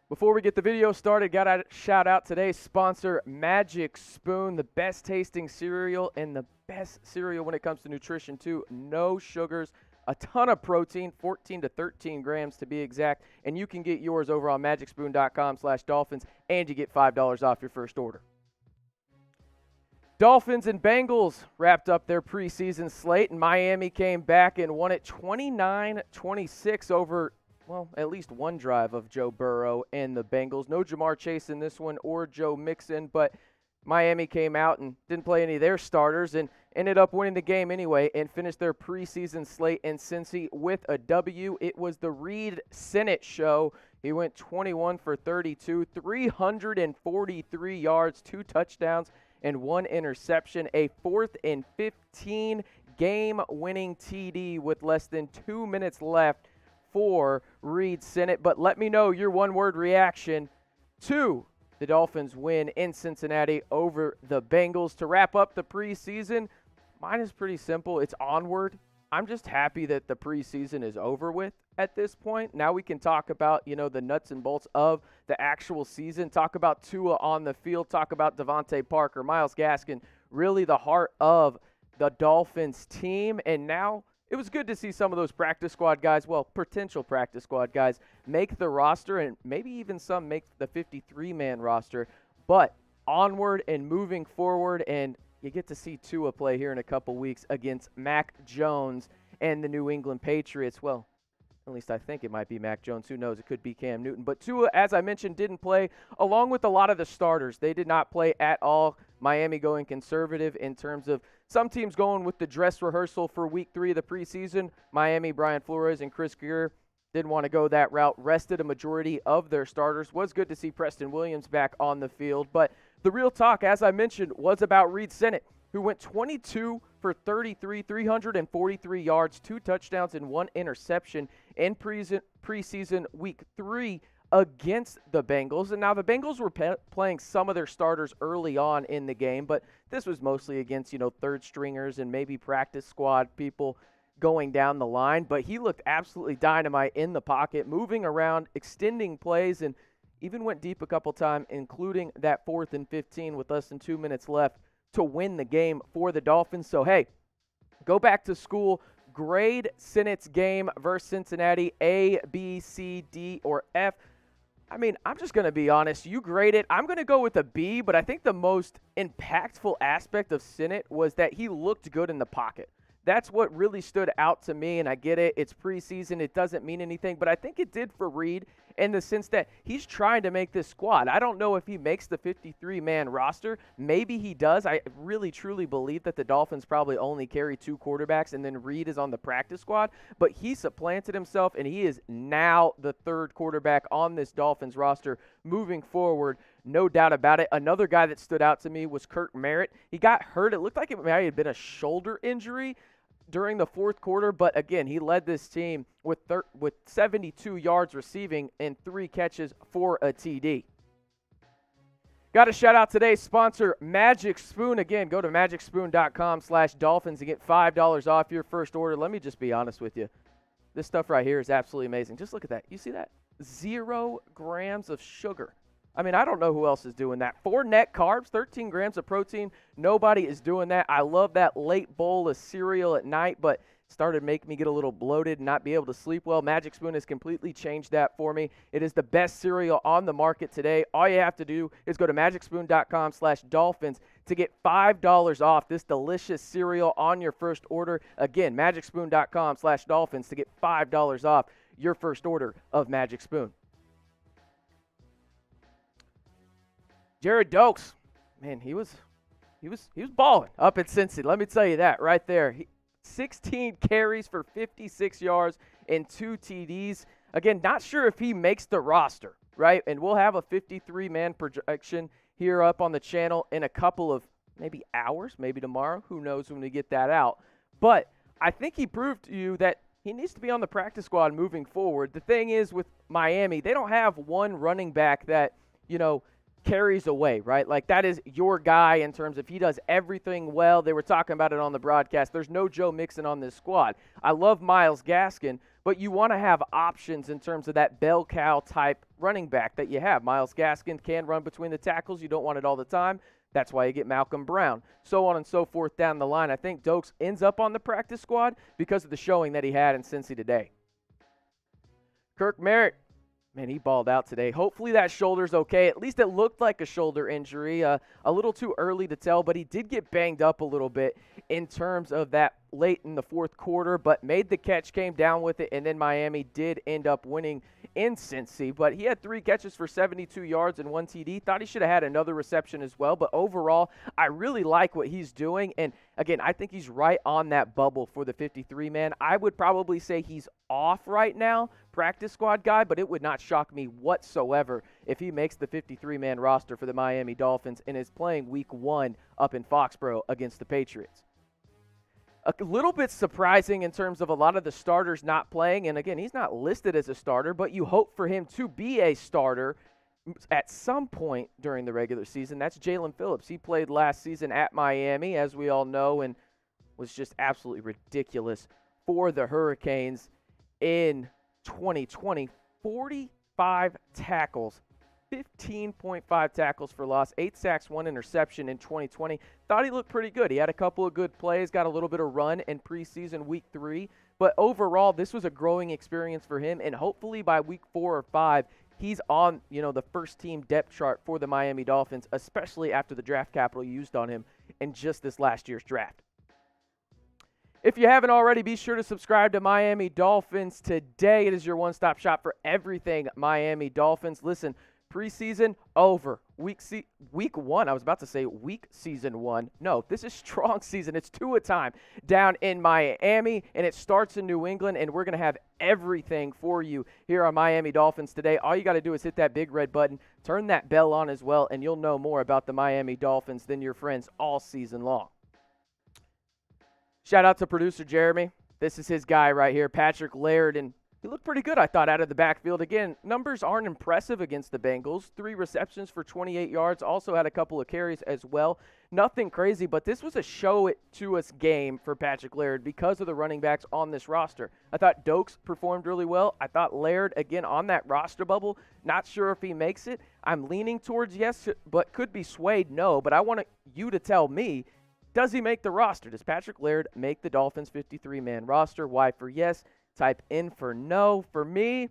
Before we get the video started, got to shout out today's sponsor, Magic Spoon, the best tasting cereal and the best cereal when it comes to nutrition too. No sugars, a ton of protein, 14 to 13 grams to be exact, and you can get yours over on magicspoon.com/Dolphins, and you get $5 off your first order. Dolphins and Bengals wrapped up their preseason slate, and Miami came back and won it 29-26 over, well, at least one drive of Joe Burrow and the Bengals. No Jamar Chase in this one or Joe Mixon, but Miami came out and didn't play any of their starters and ended up winning the game anyway and finished their preseason slate in Cincy with a W. It was the Reid Sinnett show. He went 21 for 32, 343 yards, 2 touchdowns, and 1 interception. A 4th and 15 game-winning TD with less than 2 minutes left for Reid Sinnett. But let me know your one-word reaction to the Dolphins win in Cincinnati over the Bengals. To wrap up the preseason, mine is pretty simple. It's onward. I'm just happy that the preseason is over with at this point. Now we can talk about, the nuts and bolts of the actual season, talk about Tua on the field, talk about Devontae Parker, Myles Gaskin, really the heart of the Dolphins team. And now it was good to see some of those practice squad guys, well, potential practice squad guys, make the roster and maybe even some make the 53-man roster. But onward and moving forward, and you get to see Tua play here in a couple weeks against Mac Jones and the New England Patriots. Well, at least I think it might be Mac Jones. Who knows? It could be Cam Newton. But Tua, as I mentioned, didn't play, along with a lot of the starters. They did not play at all. Miami going conservative in terms of some teams going with the dress rehearsal for week 3 of the preseason. Miami, Brian Flores and Chris Greer didn't want to go that route. Rested a majority of their starters. Was good to see Preston Williams back on the field. But the real talk, as I mentioned, was about Reid Sinnett, who went 22 for 33, 343 yards, 2 touchdowns, and 1 interception in preseason week 3 against the Bengals. And now the Bengals were playing some of their starters early on in the game, but this was mostly against, third stringers and maybe practice squad people going down the line. But he looked absolutely dynamite in the pocket, moving around, extending plays, and even went deep a couple times, including that 4th and 15 with less than 2 minutes left to win the game for the Dolphins. So, hey, go back to school. Grade Sinnett's game versus Cincinnati, A, B, C, D, or F. I mean, I'm just going to be honest. You grade it. I'm going to go with a B, but I think the most impactful aspect of Sinnett was that he looked good in the pocket. That's what really stood out to me, and I get it. It's preseason. It doesn't mean anything, but I think it did for Reid in the sense that he's trying to make this squad. I don't know if he makes the 53-man roster. Maybe he does. I really, truly believe that the Dolphins probably only carry 2 quarterbacks, and then Reid is on the practice squad, but he supplanted himself, and he is now the 3rd quarterback on this Dolphins roster moving forward. No doubt about it. Another guy that stood out to me was Kirk Merritt. He got hurt. It looked like it might have been a shoulder injury during the 4th quarter, but again, he led this team with 72 yards receiving and 3 catches for a TD. Got to shout out today's sponsor, Magic Spoon. Again, go to magicspoon.com/Dolphins and get $5 off your first order. Let me just be honest with you. This stuff right here is absolutely amazing. Just look at that. You see that? 0 grams of sugar. I mean, I don't know who else is doing that. 4 net carbs, 13 grams of protein. Nobody is doing that. I love that late bowl of cereal at night, but started making me get a little bloated and not be able to sleep well. Magic Spoon has completely changed that for me. It is the best cereal on the market today. All you have to do is go to magicspoon.com/Dolphins to get $5 off this delicious cereal on your first order. Again, magicspoon.com/Dolphins to get $5 off your first order of Magic Spoon. Gerrid Doaks, man, he was balling up at Cincy. Let me tell you that right there. 16 carries for 56 yards and 2 TDs. Again, not sure if he makes the roster, right? And we'll have a 53-man projection here up on the channel in a couple of maybe hours, maybe tomorrow. Who knows when we get that out. But I think he proved to you that he needs to be on the practice squad moving forward. The thing is with Miami, they don't have one running back that, carries away, right? Like, that is your guy in terms of he does everything well. They were talking about it on the broadcast. There's no Joe Mixon on this squad. I love Myles Gaskin, but you want to have options in terms of that bell cow type running back that you have. Myles Gaskin can run between the tackles. You don't want it all the time. That's why you get Malcolm Brown, so on and so forth down the line. I think Doaks ends up on the practice squad because of the showing that he had in Cincy today. Kirk Merritt, man, he balled out today. Hopefully that shoulder's okay. At least it looked like a shoulder injury. A little too early to tell, but he did get banged up a little bit in terms of that late in the fourth quarter, but made the catch, came down with it, and then Miami did end up winning in Cincy. But he had 3 catches for 72 yards and 1 TD. Thought he should have had another reception as well, but overall, I really like what he's doing. And again, I think he's right on that bubble for the 53-man. I would probably say he's off right now, practice squad guy, but it would not shock me whatsoever if he makes the 53-man roster for the Miami Dolphins and is playing week 1 up in Foxborough against the Patriots. A little bit surprising in terms of a lot of the starters not playing, and again, he's not listed as a starter, but you hope for him to be a starter at some point during the regular season. That's Jalen Phillips. He played last season at Miami, as we all know, and was just absolutely ridiculous for the Hurricanes in 2020. 45 tackles, 15.5 tackles for loss, 8 sacks, 1 interception in 2020. Thought he looked pretty good. He had a couple of good plays, got a little bit of run in preseason week 3. But overall, this was a growing experience for him, and hopefully by week 4 or 5, he's on, the first team depth chart for the Miami Dolphins, especially after the draft capital used on him in just this last year's draft. If you haven't already, be sure to subscribe to Miami Dolphins Today. It is your one-stop shop for everything Miami Dolphins. Listen, preseason over. Week one. I was about to say week season 1. No, this is strong season. It's 2 a time down in Miami, and it starts in New England, and we're going to have everything for you here on Miami Dolphins Today. All you got to do is hit that big red button, turn that bell on as well, and you'll know more about the Miami Dolphins than your friends all season long. Shout out to producer Jeremy. This is his guy right here, Patrick Laird, and he looked pretty good, I thought, out of the backfield. Again, numbers aren't impressive against the Bengals. 3 receptions for 28 yards. Also had a couple of carries as well. Nothing crazy, but this was a show-it-to-us game for Patrick Laird because of the running backs on this roster. I thought Doaks performed really well. I thought Laird, again, on that roster bubble, not sure if he makes it. I'm leaning towards yes, but could be swayed no. But I want you to tell me, does he make the roster? Does Patrick Laird make the Dolphins 53-man roster? Why for yes? Type in for no. For me,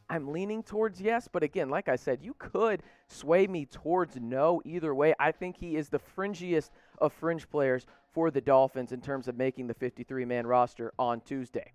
I'm leaning towards yes, but again, like I said, you could sway me towards no either way. I think he is the fringiest of fringe players for the Dolphins in terms of making the 53-man roster on Tuesday.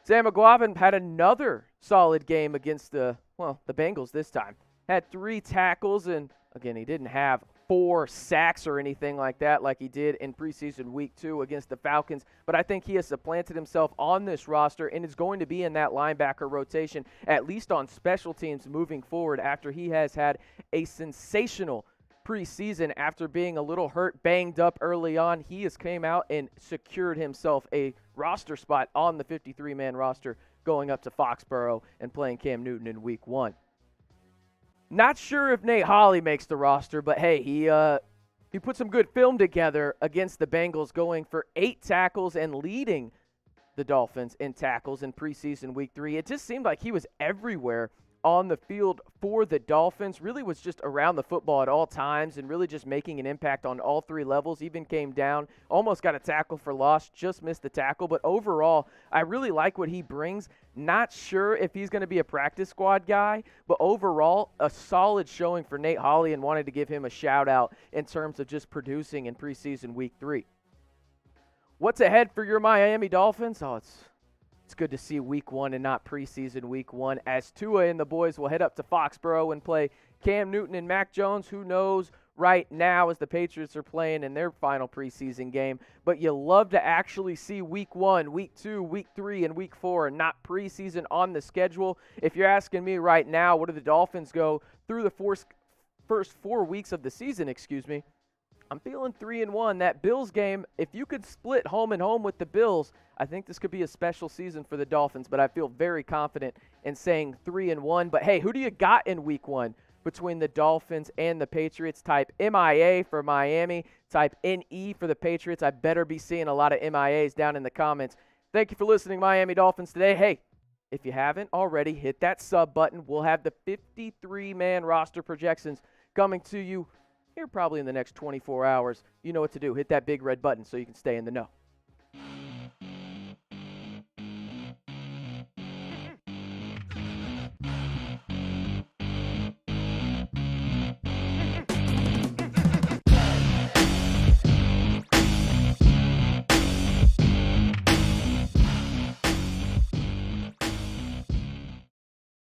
Sam McGuavin had another solid game against the Bengals this time. Had 3 tackles, and again, he didn't have 4 sacks or anything like that like he did in preseason week 2 against the Falcons, but I think he has supplanted himself on this roster and is going to be in that linebacker rotation, at least on special teams moving forward after he has had a sensational preseason after being a little hurt, banged up early on. He has came out and secured himself a roster spot on the 53-man roster going up to Foxborough and playing Cam Newton in week 1. Not sure if Nate Holley makes the roster, but hey, he put some good film together against the Bengals, going for 8 tackles and leading the Dolphins in tackles in preseason week 3. It just seemed like he was everywhere on the field for the Dolphins, really was just around the football at all times and really just making an impact on all 3 levels. Even came down, almost got a tackle for loss, just missed the tackle. But overall, I really like what he brings. Not sure if he's going to be a practice squad guy, but overall, a solid showing for Nate Holley, and wanted to give him a shout out in terms of just producing in preseason week 3. What's ahead for your Miami Dolphins? It's good to see week 1 and not preseason week 1, as Tua and the boys will head up to Foxborough and play Cam Newton and Mac Jones. Who knows right now as the Patriots are playing in their final preseason game. But you love to actually see week 1, week 2, week 3, and week 4, and not preseason on the schedule. If you're asking me right now, what do the Dolphins go through the first 4 weeks of the season, I'm feeling 3-1. That Bills game, if you could split home and home with the Bills, I think this could be a special season for the Dolphins, but I feel very confident in saying 3-1. But hey, who do you got in week 1 between the Dolphins and the Patriots. Type MIA for Miami. Type NE for the Patriots. I better be seeing a lot of MIAs down in the comments. Thank you for listening, Miami Dolphins, today. Hey, if you haven't already, hit that sub button. We'll have the 53-man roster projections coming to you here probably in the next 24 hours. You know what to do. Hit that big red button so you can stay in the know.